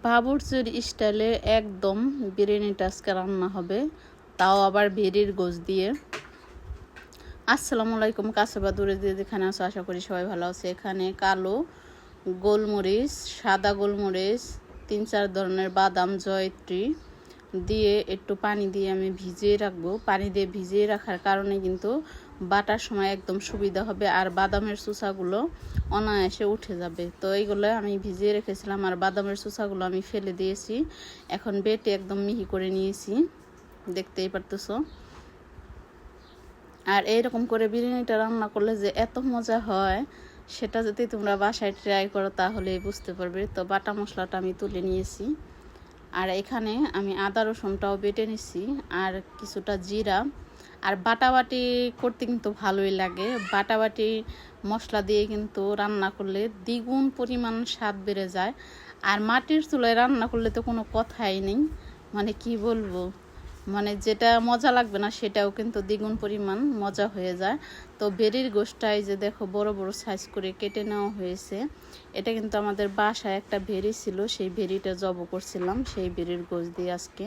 বাবুর্চির স্টাইলে একদম বিরিয়ানিটা আজকে রান্না হবে, তাও আবার ভেড়ির গোশ দিয়ে। আসসালামু আলাইকুম, কাছে বা দূরে দিয়ে যেখানে আছো আশা করি সবাই ভালো আছে। এখানে কালো গোলমরিচ, সাদা গোলমরিচ, 3-4 ধরনের বাদাম, জয়ত্রী দিয়ে একটু পানি দিয়ে আমি ভিজিয়ে রাখবো। পানি দিয়ে ভিজিয়ে রাখার কারণে কিন্তু বাটার সময় একদম সুবিধা হবে, আর বাদামের চুষাগুলো অনায়াসে উঠে যাবে। তো এইগুলো আমি ভিজিয়ে রেখেছিলাম, আর বাদামের চুষাগুলো আমি ফেলে দিয়েছি। এখন বেটে একদম মিহি করে নিয়েছি, দেখতেই পারতেছো। আর এইরকম করে বিরিয়ানিটা রান্না করলে যে এত মজা হয়, সেটা যদি তোমরা বাসায় ট্রাই করো তাহলেই বুঝতে পারবে। তো বাটা মশলাটা আমি তুলে নিয়েছি, আর এখানে আমি আদা রসুনটাও বেটে নিছি, আর কিছুটা জিরা। আর বাটাবাটি করতে কিন্তু ভালোই লাগে, বাটাবাটি মশলা দিয়ে কিন্তু রান্না করলে দ্বিগুণ পরিমাণ স্বাদ বেড়ে যায়। আর মাটির চুলায় রান্না করলে তো কোনো কথাই নেই, মানে কি বলবো, মানে যেটা মজা লাগবে না সেটাও কিন্তু দ্বিগুণ পরিমাণ মজা হয়ে যায়। তো বেরির গোশটাই যে দেখো বড় বড় সাইজ করে কেটে নেওয়া হয়েছে। এটা কিন্তু আমাদের বাসায় একটা ভেড়ি ছিল, সেই ভেড়িটা জব করছিলাম, সেই ভেড়ির গোশ দিয়ে আজকে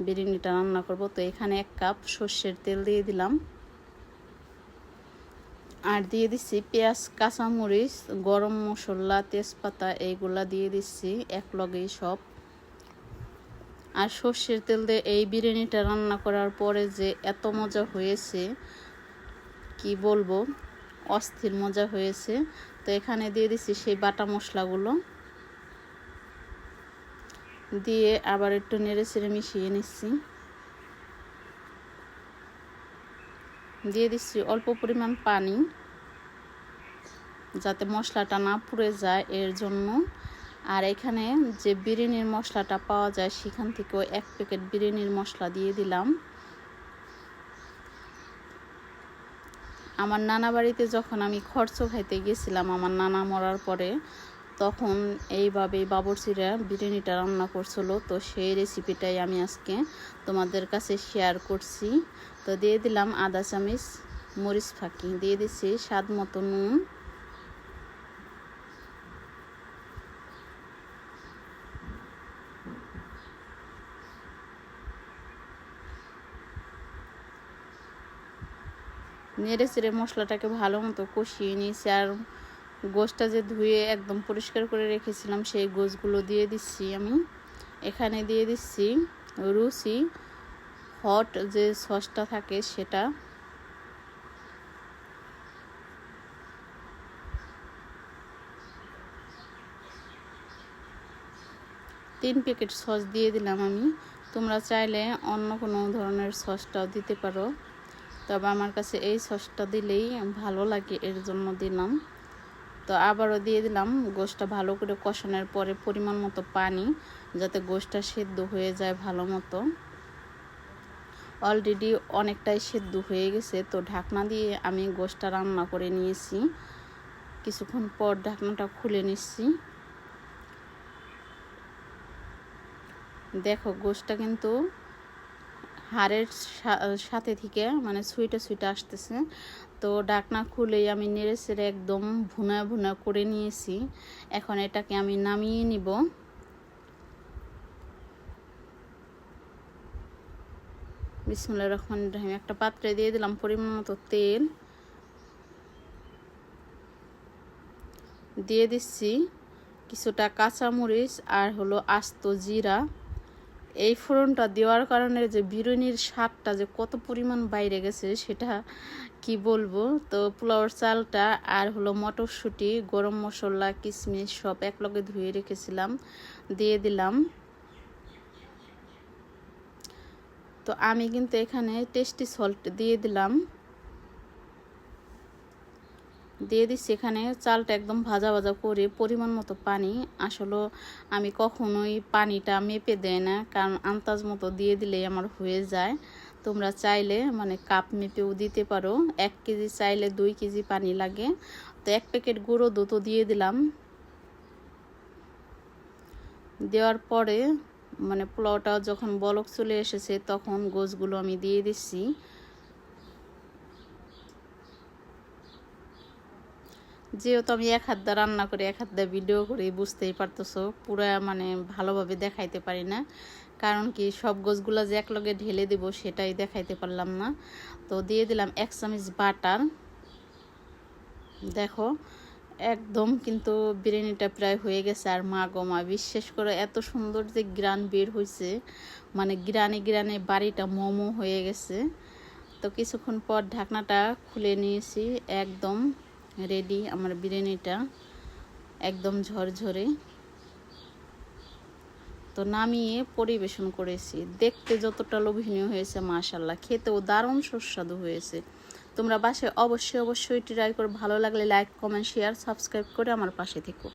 বিরিয়ানিটা রান্না করব। তো এখানে 1 কাপ সর্ষের তেল দিয়ে দিলাম, আর দিয়ে দিচ্ছি পেঁয়াজ, কাঁচামরিচ, গরম মশলা, তেজপাতা, এইগুলা দিয়ে দিচ্ছি এক লগেই সব। আর সর্ষের তেল দিয়ে এই বিরিয়ানিটা রান্না করার পরে যে এত মজা হয়েছে কি বলবো, অস্থির মজা হয়েছে। তো এখানে দিয়ে দিচ্ছি সেই বাটা মশলাগুলো, দিয়ে আবার একটু নেড়ে চেড়ে মিশিয়ে নিচ্ছি। দিয়ে দিচ্ছি অল্প পরিমাণ পানি, যাতে মশলাটা না পুড়ে যায় এর জন্য। আর এখানে যে বিরিয়ানির মশলাটা পাওয়া যায় সেখান থেকেও 1 প্যাকেট বিরিয়ানির মশলা দিয়ে দিলাম। আমার নানা বাড়িতে যখন আমি খরচ খাইতে গেছিলাম আমার নানা মরার পরে, তখন এইভাবেই বাবুর্চিরা বিরিয়ানিটা রান্না করছিল। তো সেই রেসিপিটাই আমি আজকে তোমাদের কাছে শেয়ার করছি। তো দিয়ে দিলাম আধা চামচ মরিচ ফাঁকি, দিয়ে দিচ্ছি স্বাদ মতো নুন, নেড়ে চেড়ে মশলাটাকে ভালো মতো কষিয়ে নিয়েছি। আর গোশটা যে ধুয়ে একদম পরিষ্কার করে রেখেছিলাম সেই গোশগুলো দিয়ে দিচ্ছি আমি। এখানে দিয়ে দিচ্ছি রুচি হট যে সসটা থাকে সেটা, তিন প্যাকেট সস দিয়ে দিলাম আমি। তোমরা চাইলে অন্য কোনো ধরনের সসটাও দিতে পারো, তবে আমার কাছে এই সসটা দিলেই ভালো লাগে, এর জন্য দিলাম। তো আবারও দিয়ে দিলাম গোশটা ভালো করে কষানোর পরে পরিমাণ মতো পানি, যাতে গোশটা সেদ্ধ হয়ে যায় ভালো মতো। অলরেডি অনেকটাই সেদ্ধ হয়ে গেছে। তো ঢাকনা দিয়ে আমি গোশটা রান্না করে নিয়েছি। কিছুক্ষণ পর ঢাকনাটা খুলে নিচ্ছি। দেখো গোশটা কিন্তু হাড়ের সাথে থেকে মানে সুইটা সুইটা আসতেছে। তো ঢাকনা খুলেই আমি নেড়ে চেড়ে একদম ভুনা ভুনা করে নিয়েছি। এখন এটাকে আমি নামিয়ে নিব। বিসমিল্লাহির রহমানির রহিম। একটা পাত্রে দিয়ে দিলাম পরিমাণ মতো তেল, দিয়ে দিচ্ছি কিছুটা কাঁচামরিচ আর হলো আস্ত জিরা। এই ফোড়নটা দেওয়ার কারণে যে বিরিয়ানির স্বাদটা যে কত পরিমাণ বাইরে গেছে সেটা কি বলবো। তো পোলাওর চালটা আর হলো মটরশুঁটি, গরম মশলা, কিশমিশ সব একলগে ধুয়ে রেখেছিলাম, দিয়ে দিলাম। তো আমি কিন্তু এখানে টেস্টি সল্ট দিয়ে দিলাম, দিয়ে দিচ্ছি এখানে চালটা একদম ভাজা ভাজা করে পরিমাণ মতো পানি। আসলে আমি কখনোই পানিটা মেপে দেয় না, কারণ আন্দাজ মতো দিয়ে দিলেই আমার হয়ে যায়। তোমরা চাইলে মানে কাপ মেপেও দিতে পারো, 1 কেজি চাইলে 2 কেজি পানি লাগে। তো 1 প্যাকেট গুঁড়ো দুধও দিয়ে দিলাম। দেওয়ার পরে মানে পোলাওটা যখন বলক চলে এসেছে তখন গোশগুলো আমি দিয়ে দিচ্ছি। যেহেতু আমি এক হাত দিয়ে রান্না করে এক হাত দিয়ে ভিডিও করি, বুঝতেই পারতেছো পুরো মানে ভালোভাবে দেখাইতে পারি না, কারণ কি সব গোছগুলো যে একলগে ঢেলে দেবো সেটাই দেখাইতে পারলাম না। তো দিয়ে দিলাম 1 চামচ বাটার। দেখো একদম কিন্তু বিরিয়ানিটা প্রায় হয়ে গেছে। আর মা গো মা, বিশ্বাস করে এত সুন্দর যে গ্রান বের হয়েছে, মানে গ্রানে বাড়িটা মোমো হয়ে গেছে। তো কিছুক্ষণ পর ঢাকনাটা খুলে নিয়েছি, একদম রেডি আমার বিরিয়ানিটা, একদম ঝরঝরে। তো নামিয়ে পরিবেশন করেছি। দেখতে যতটা লোভনীয় হয়েছে মাশাআল্লাহ, খেতেও দারুণ সুস্বাদু হয়েছে। তোমরা বাসায় অবশ্যই ট্রাই করে, ভালো লাগলে লাইক, কমেন্ট, শেয়ার, সাবস্ক্রাইব করে আমার পাশে থেকো।